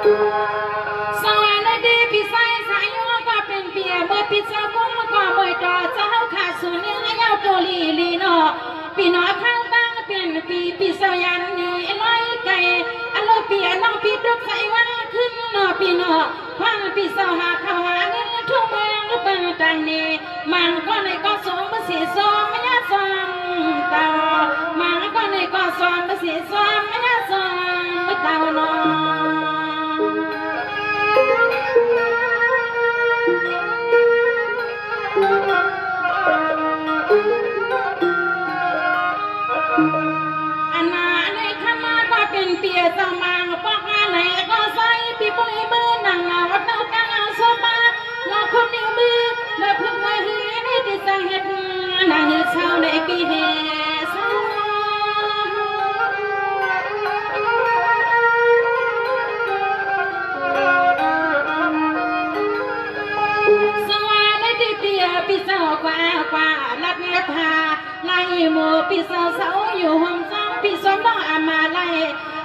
สวัสดีพี่สายสายยก็เป็นเปียเมื่อพี่เจ้ากุ้งก็เมื่อต่อเจ้าขาดส่วนยังยาวตัวลีเนาะพี่น้องข้างบ้านเป็นพี่สายันนี่ลอยไก่อโลเปียน้องพี่ดุกใส่วันขึ้นเนาะพี่เนาะฟังพี่สาวหาเขาหาเงินทุ่งเมืองก็เป็นตังนี้มันก็ในก็สมภาษีสมไม่ยากสมตามันก็ในก็สมภาษีสมไม่ยากสมตาเนาะอันนั้นในขมาก็เป็นเปียสมังปากอะไรก็ใส่ปีปุยมือนางเอาวัดเอากางสมาลองคนนิ้วมือแล้วพึ่งไว้หือในที่สังเหตุนางหือเช้าในปีเหสพี่สาวกว่าลัดนภาไล่หมูพี่สาวเสาอยู่ห้องซ้อมพี่สมน้องอามาไล่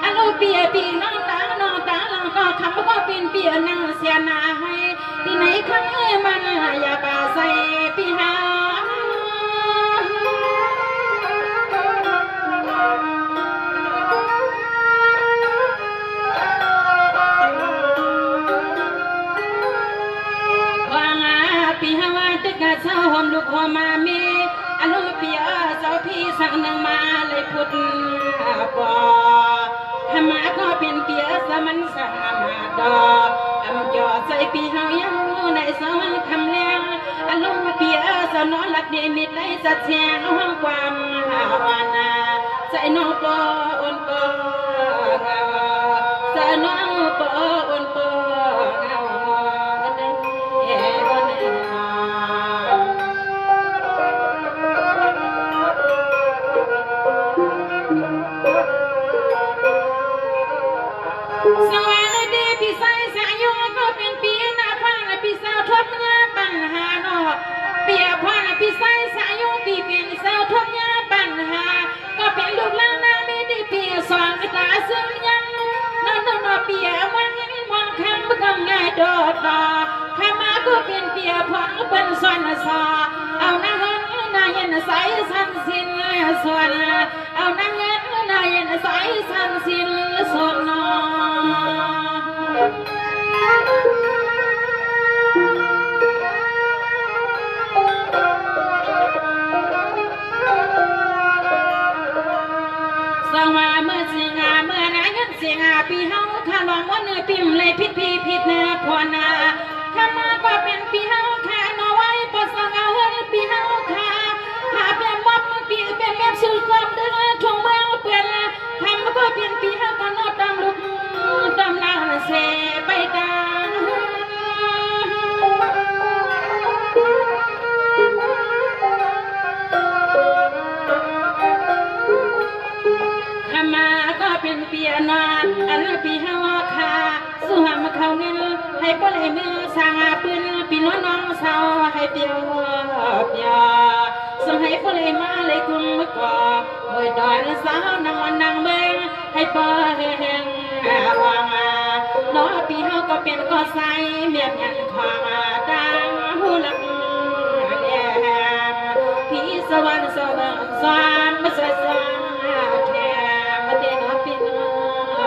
อโลเปียพี่น้องตาลังก็คำก็เป็นเปียนางเสียนาให้ที่ไหนครั้งมันอย่าป่าใส่พี่หาเช้าหอมลูกหอมมามีอนุเปียเจ้าพี่สั่งนางมาเลยพุทธปอขมาก็เป็นเปียสมันสามาดออำจอใส่ปีเฮายังในสวรรค์คำแรงอนุเปียสนอนหลักดีมิดได้สัจแจงห้องความวานาใส่น้องปออนปอใส่น้องปออนปอสวัสดีพี่สายสายยก็เป็นปีหน้าพังพี่สาวทบยาปัญหาเนาะเปียพังพี่สายสายยพี่เป็นสาวทบยาปัญหาก็เป็นลูกหลานนาไม่ได้เปียสอนตาซึ่งยังนอเปียมันยังมองคำกำง่ายโดดต่อข้ามาก็เป็นเปียพังเป็นสอนสอเอาหน้าเงินนายยันใสสันสินส่วนเอาหน้าเงินนายยันใสสันสินส่วนนอสว่าเมื่อสิงาเมื่อนายันสิงาปีเฮาข้าลองว่าเนื้อปิ่มเลยผิดเนื้อพอนาข้ามาก็เป็นปีเฮาข้านอไว้ปสังเอาเฮินปีเฮาข้าหาเป็นม็อบปีเป็นแม่สุดความเดือดทงเมืองเปลี่ยนทำก็เป็นปีเฮาก็นอตามลูกตามนางเสไปตาเป็นเปียนาอันปีเฮาคาสุหามเขาเงินให้ปเลยมือสางปืนปีน้องสาวให้เปียวเปียส่งให้ปเลยมาเลยกุมก่อมวยดอนสาวนางเมืองให้เปิดแห่งวางน้อปีเฮาก็เป็นก็ใส่เมียนยันขวางดังหูหลังแหลมพี่สวรรค์สวรรค์สามมาสวรรค์แค่เด็กพี่น้อง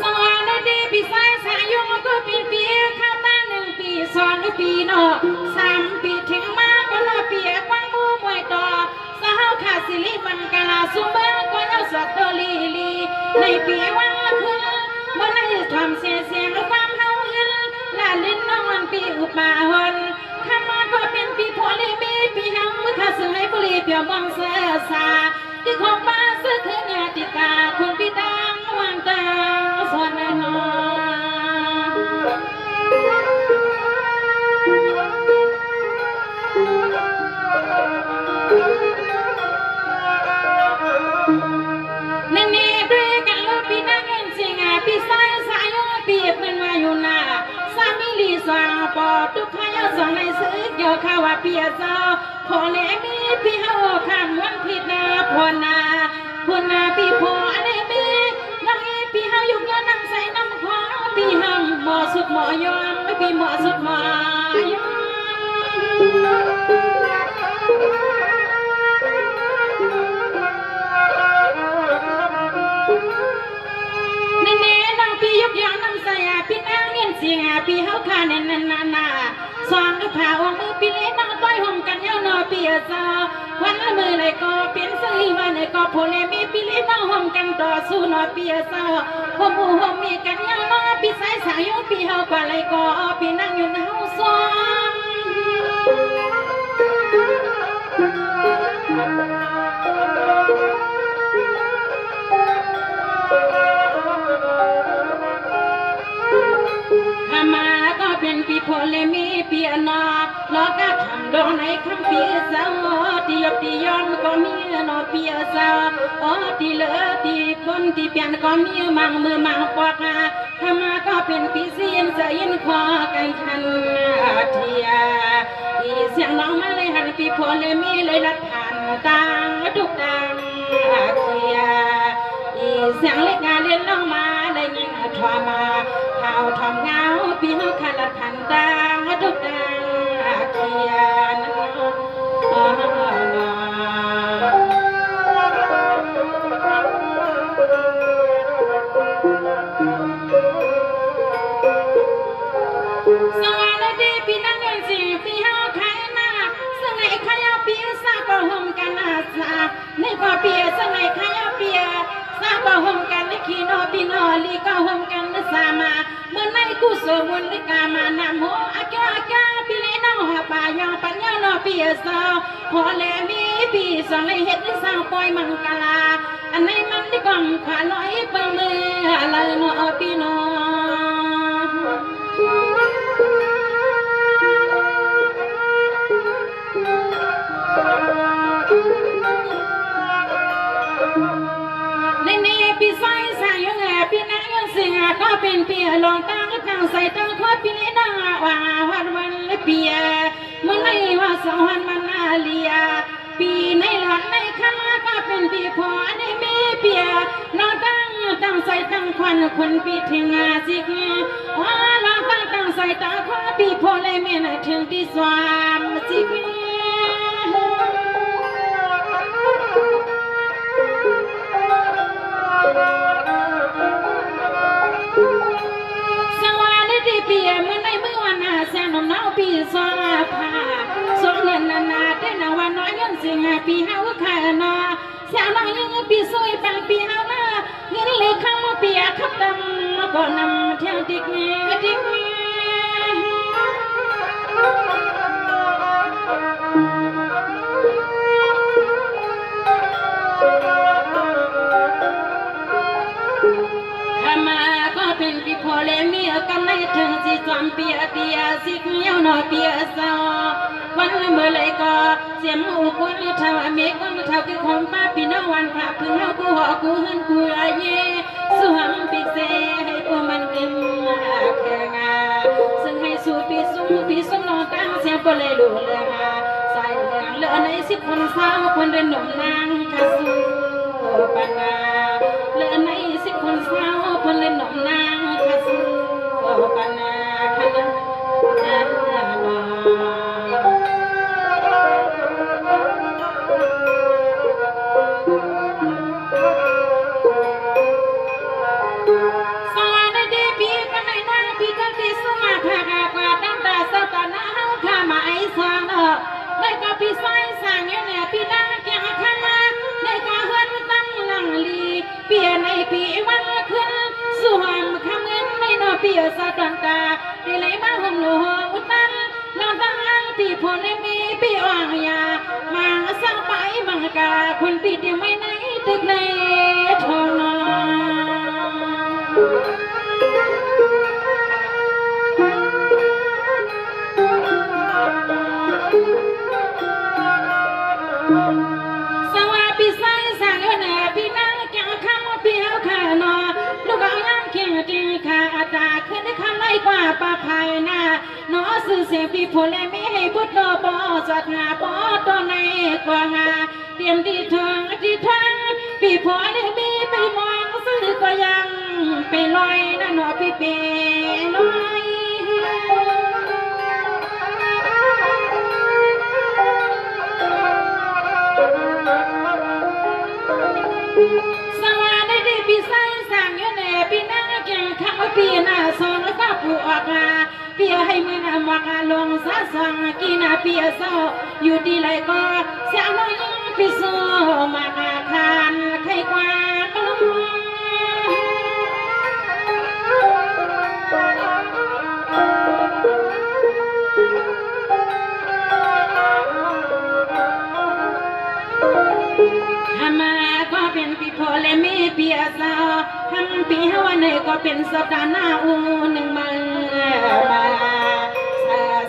สวัสดีพี่สายสายยงก็เป็นปีข้ามมา1 ปี2 ปีเนาะ3 ปีถึงมาก็เนาะปีกว้างมูมวยต่อสาวขาสิริมันกาลาสุเมืองก็ยังสัตว์ลีในปีวันละคืนเมื่อไหร่ทำเสียงความเฮาลาลิ้นน้องมันปีอุปมาหนข้ามาก็เป็นปีพอลีมีปีหังมือข้าซึ่งให้บุรีเปียวมองเสือสาที่ของบ้าซื้อคือเนี่ยติกาคุณพี่ดังวางตาสอนแน่นอนนี่ด้วยกันลูกพี่นั่งเงินสิงาพี่สายสายปีเพื่อนมาอยู่หน้าสามีลีสาวปอทุกขายสองในซื้อย เอาข้าวเปียเจ้าพอเลมีพี่เฮาข้ามวันผิดนาพอนาคุณนาพี่พออันนี้มีน้องพี่เฮาอยู่เงินน้ำใส่น้ำขอพี่เฮาหมอสุดหมอยอมพี่หมอสุดหมอยอมพี่ยกยางน้ำใสพี่นางเงินเสียงพี่เฮาคาเนนนาสองกระเพรามือพี่เล่นน้องต้อยห่มกันเย้านอพี่เจ้าวันละมือเลยก็เปลี่ยนซื้อมาเลยก็พอเลยมีพี่เล่นน้องห่มกันต่อสู้นอพี่เจ้าห่มหูห่มมีกันเย้านอพี่สายสายอยู่พี่เฮากว่าเลยก็พี่นั่งอยู่ในเฮาซ้อมมาก็เป็นปีพอเลมีเปียนาแล้วก็ทำดอกในคำเปียสาวตียบตีย้อนก็มีนอเปียสาวตีเลือตีบนตีเปียนก็มีมังมือมังปอกมาก็เป็นปีเสียนจะยินคอกันทันเทียอีเสียงน้องมาเลยหันปีพอเลมีเลยลัดผ่านตังทุกดังเทียอีเสียงเล็กงานเล่นน้องมาได้ยินทอมาข่าวทำเงาพี่เฮาขันละทันดังทุกดังเขียนสวัสดีพี่นั่งเงินสิพี่เฮาขายหน้าซึ่งไอ้ขายเปียซาก็ห่มกันอาซาในก็เปียซึ่งไอ้ขายเปียซาก็ห่มกันในขี้นอพี่นอลีก็ห่มกันสามาเมื่อในกุศลมุนลิกามานำหัวอาแกพี่เล่นน้องหาป่ายองปัญญาโนเปียซาพอแลมีพี่สองเลยเฮ็ดสาวปล่อยมังกลาอันไหนมันได้กล่องขวาลอยเปิงมืออะไรนอพี่นอพี่ใส่สายยังไงพี่นั่งยังเสียก็เป็นเปียลองตั้งตั้งใส่ตั้งคอพี่เล่นว่าวันเปียเมื่อไหร่ว่าสองวันมันนาเลียปีในหลังในข้างก็เป็นปีพอในมีเปียลองตั้งใส่ตั้งควันคนปีถึงสิกว่าลองตั้งใส่ตั้งคอปีพอเลยเมียนถึงที่สามสิกสวัสดีเปียเมื่อในเมื่อวันอาแสนน้องปีสวาพาสมเนินนาได้นวันน้อยยังสิงปีเฮาขานาเสียน้อยยังปีสวยปังปีเฮานาเงินเลยข้ามเปียขับดำก็นำเที่ยวดิกมาก็เป็นปีพอเลมีกันในถึงสิจอมเปียสิเงี้ยวนอเปียสาววันเมื่อไรก็เสียมหูกุนเท่าเมฆกุนเท่าคือของป้าพี่น้องวันพระพึ่งเฮากูหอกูหืนกูอาเยสวมปีเสให้กูมันกิมแข่งซึ่งให้สู้ปีสุ่มนอนตั้งเสียงปเลยดูเรื่องใส่เรื่องเลือในสิบคนสาวคนเดินหนุ่มนางคาสูปนาเลือในสิบคนสาวคนเดินหนุ่มนางคาสูปนาคณะพี่ใส่สั่งอยู่เนี่ยพี่นั่งเกี่ยงข้างมาในกาเฮือนตั้งหลังลีเปียในปีวันขึ้นสวมคำเงินในนอเปียสะตันตาดีเลยมาห่มหลวงอุตันเราตั้งอังปีพลมีปีอ่างยามังสร้างไปมังกาคนปีเดียวไม่ในตึกเลยทองนสวัสดีใส่สั่งอยู่เนี่ยพี่นั่งเกี่ยวข้างว่าพี่เฮาขานอลูกเอาย่ำเขียงจริงขาตาขึ้นได้คำไรกว่าปลาไผ่หน้าหนอ สื่อเสียงปีโพเลมีให้บุตรบ่จัดงาบ่ตัวในกว่างาเตรียมที่ทางปีโพเลมีไปมองสื่อก็ยังไปลอยนั่นหนอปีเปลอยสวัสดีพี่ใส่สั่งอยู่แน่พี่นั่งเก่งข้างพี่หน้าซองแล้วก็ปูออกมาเปียให้มือมากลงซาสังกินเปียเศร้าอยู่ดีไรก็เสียน้อยพี่สู้มาคานใครกว่าก็ลงก็เป็นปีโพเลมีเปียสาวทั้งปีฮวันนี้ก็เป็นสัปดาห์หน้าอูหนึ่งมา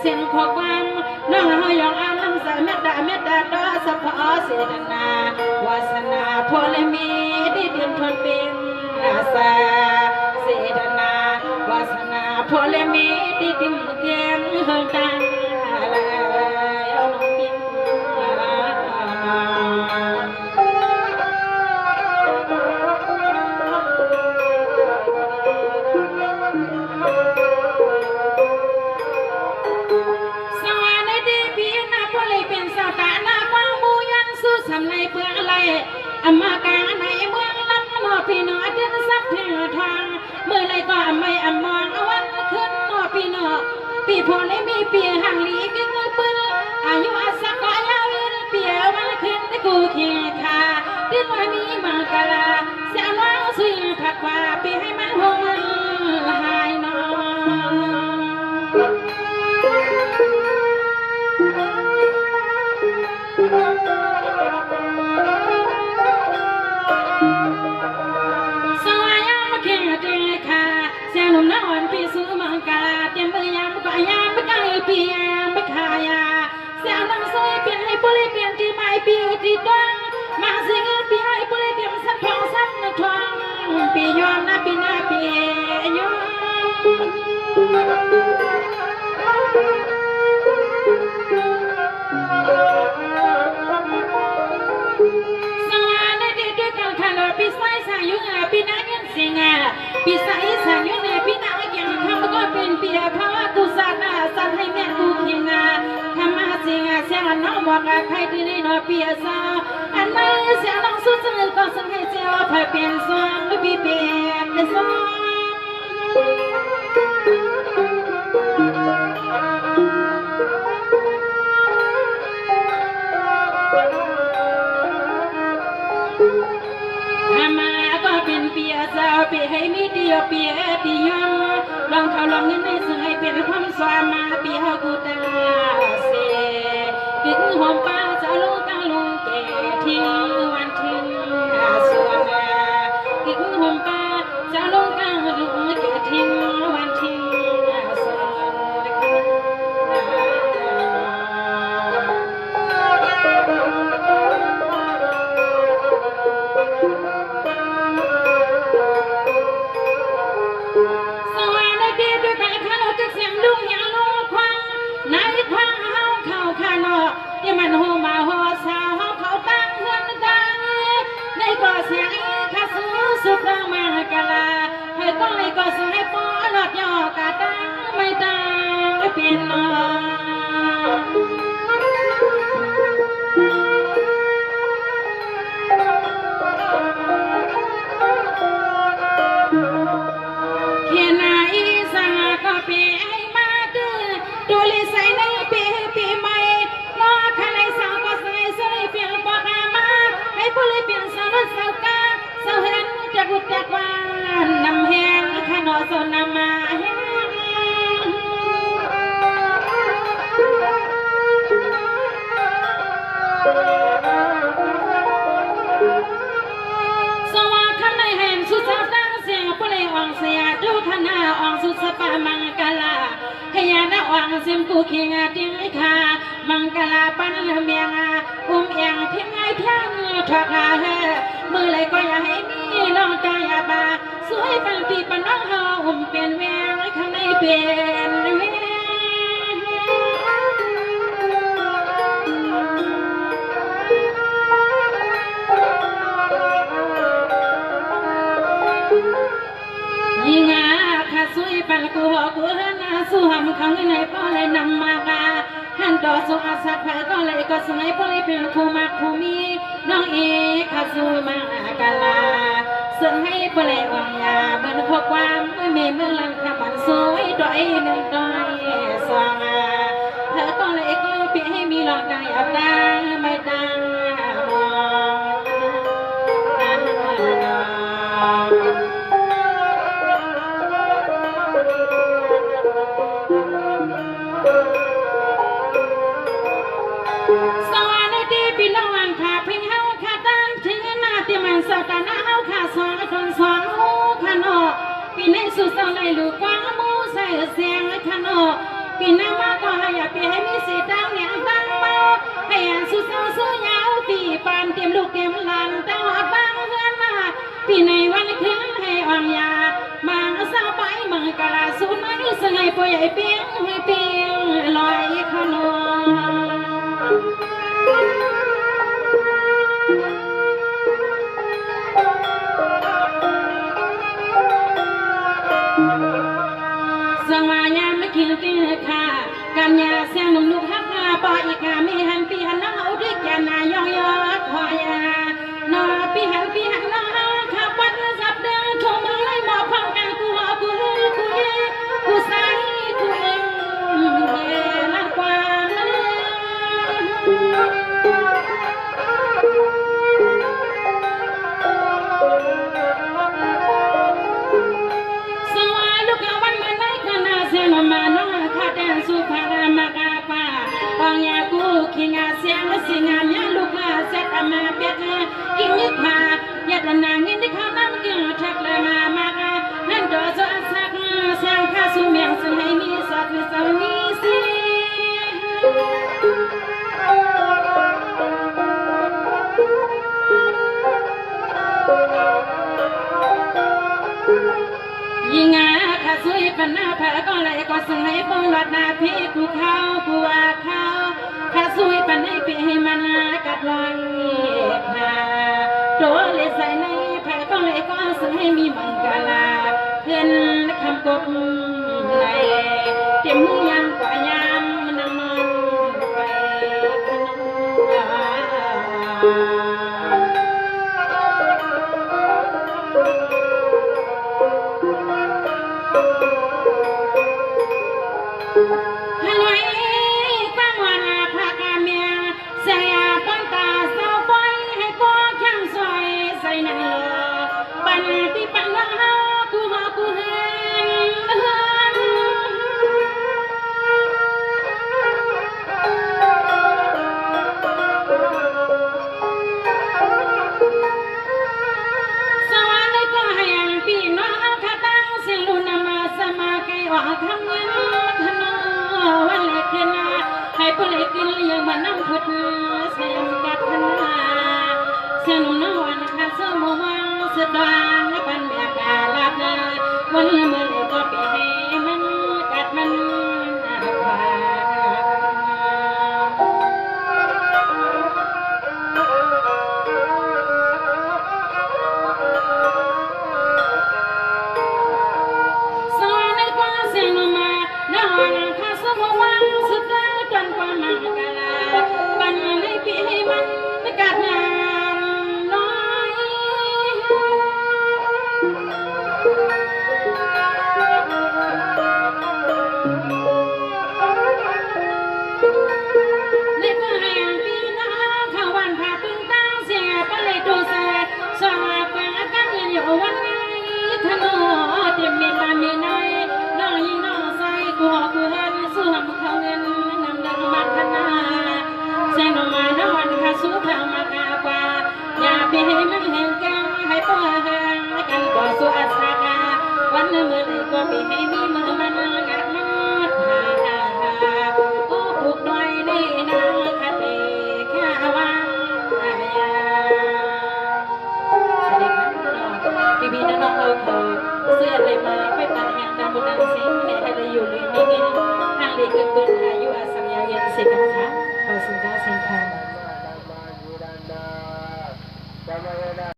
เส้นขวางน้องเฮายองอาน้ำใสเม็ดดาดอสะพอเสดนาวาสนาโพเลมีได้เดือนทนเป็นอาสาเสดนาวาสนาโพเลมีได้เดือนเกียงเฮตังเอาน้องบินทำในเปลือกอะไรอำมาการในเมืองลับนอพี่นอเดินซับเทียงทางเมื่อไรก็ไม่อำมองเอาวันขึ้นนอพี่นอพี่พอเลยมีเปียห่างลีกึ่งปืนอายุอาศักก็ยาวเปียวันขึ้นได้กูเคียงคาดิ้นวันนี้มังกลาเสียน้องสุยผักว่าปีให้มันหงหายนอหนุ่มน้อยปีสูมังกาเตรียมมือยามก็ยามไม่ไกลปียามไม่ขายาเสียนังสวยเปลี่ยนให้ปุริเปลี่ยนที่ไม่ปีที่ดังมาสิ่งปีให้ปุริเตรียมสักทองสักทองปียอมนะปีหน้าปียอมสวัสดีด้วยกันค่ะเราปีใส่สายุงปีหน้าเงินเสียงปีใส่สายุงพี่นาเกี่ยงคำก็เป็นเปียเพราะว่ากูสานาสันให้แม่กูเคียงคำมาเสียงเสียงน้องบอกใครที่นี่นอเปียสาวอันไม่เสียงน้องสุดสนิทก็สังให้เจ้าพายเปลี่ยนสองปีเปลี่ยนสองเปียสาวเปียให้มีเดียวเปียตียอมลองเขาลองเงินในสงให้เป็นความสวามาเปียเขากูตาเสกึ่งหอมป้าจะลูกกาลุงแก่ทิ้งวันทิ้งสวงกึ่งหอมป้าจะลูกกาลุงแก่ทิ้งวันทิ้งสวงที่มันหัวมาหัวสาวเขาตั้งเงินดังในก็เสียงข้าสู้สุดมากะลาให้ต้องในก็เสียงป้อนหลอดยอกะตั้งไม่ตั้งเปลี่ยนนอเขียนหน้าอีสานก็เปียให้มาดื้อดูลิสัยในปีใหม่ข้าในสาวก็ใส่สวยเปลี่ยนปากมาให้ผู้เลยเปลี่ยนสาวรถสาวกาสาวเห็นจะกุดจากวานนำแหงข้าหนอโซนำมาแหงสว่าข้าในเห็นสุดสาวตั้งเสียงผู้เลยอ่องเสียดูข้าหน้าอ่องสุดสปามังกลาให้ยาหน้าอ่องเสียมกูเคียงติ้งคามังกลาปันเมียงอุ้มเอียงเพียงไงเพียงทอดเฮมือเลยก็อย่าให้มีลองใจอย่าบาสวยปันปีปันน้องเฮาอุ้มเป็นแวงข้างในเป็นแวง ดอสุอาสักแผลก็เลยก็สมัยพลีเป็นผู้มักผู้มีน้องเอกข้าสู้มากาลาเสื่อให้เปลวังยาเหมือนข้อความไม่มีเมืองลังคำมันสวยดอยหนึ่งดอยสองเธอก็เลยก็เปียให้มีหลอกดังอับดังไม่ดังมองสวัสดีพี่น้องค่ะเพิ่งเฮาค่ะตั้งถึงหน้าที่มันสตาหน้าเฮาค่ะสอนตนสอนหูค่ะเนาะพี่ในสุดเศร้าในลูกกว้างมูใส่เสียงค่ะเนาะพี่น้ำมาก็ให้พี่ให้มีสีดำเนี่ยตั้งเบาให้อันสุดเศร้าสู้ยาวตีปานเตรียมลูกเตรียมหลานแต่ว่าบางเฮือนมาพี่ในวันคืนให้อ่างยามาสาวไปมังกะลาสุนัยสงายป่วยใหญ่เปียงให้เปียงลอยค่ะเนาะสวายาไม่คิดตีค่ะกันยาเสียงหนุ่มลูกฮักนาปอยกามีหันปีหันน้าเอาด้วยแกนายอยอคอยานอปีหันน้าขับวัดสับเดือดทุ่มเลยหมอพังกันกูกูใส่กูเองละกว่ามาน้องข้าแดนสุภารามากาปาปังยากูขิงอาเสียงสิงามยาลูกมาเสตมาเปียกกินยึดมายัดนางเงินที่เขาน้ำกินทักเลยมากานั่นดอสอัสักเสียงข้าสุเมียงสุให้มีสัตว์สาวนี้สิยิงาข้าสวยปันหน้าแผลก็เลยก็สงให้ปงหลอดหน้าพี่กูเข้ากูว่าเข้าข้าสวยปันให้พี่ให้มันกัดลอยค่ะโดนเลยใส่ในแผลก็เลยก็สงให้มีมังกาลาเห็นคำกบในเต็มมือยังกว่ายามนั่งนอนไปขนมฮัลโหลฟังวันพากาเมียเสียปันตาเศร้าไปให้พ่อแข้งซอยใส่ในปันที่ปันละเฮากูหากูเห็นสวัสดีก็ให้พี่น้องข้าตั้งเสียงลุนมาสมาไกว่าคำเงินวันเล็กนาให้ผู้เล็กกินเลี้ยงมันน้ำพุดเสียงกัดขนาเสียงนุ่มน้วันข้าเสื้อมัวเสื้อดางปันเบียกาลาดวันเมื่อเล็กก็ไปให้มันกัดมันควาสวัสดีกว่าเสียงนุ่มมาน้องข้าสมวังสุดท้ายจนกว่ามังกาลาปันให้พี่ให้มันกัดงานน้อยในเมื่อให้พี่น้องเข้าวันพาพึ่งตั้งเสียปะเลยดูเสียสองเปลือกกันยืนอยู่วันนี้ขนมเตรียมมีมามีน้อยน้องยิงน้องใส่กูหอกูเห็นสู้หำเขาเงินนำดังมาขนาเส้นมาน้ำวันข้าสู้เพิ่มมากกว่าอย่าไปให้มันแห่งกันให้พ่อแห่งกันก็สู้อาสากาวันเมื่อเลยก็ไปให้มีมือมันงัดมันโอ้ผูกน้อยนี่นะคัดเอกข้าวันยาสวัสดีครับพี่น้องเอาเขาเสื้อเลยมาไปปันแห่งดำบนดังสิงในให้ได้อยู่เลยไม่กินทางเด็กเกิดเป็นอายุอาสัมยาเย็นเสกนะคะขอสุนทรเสียงค่ะ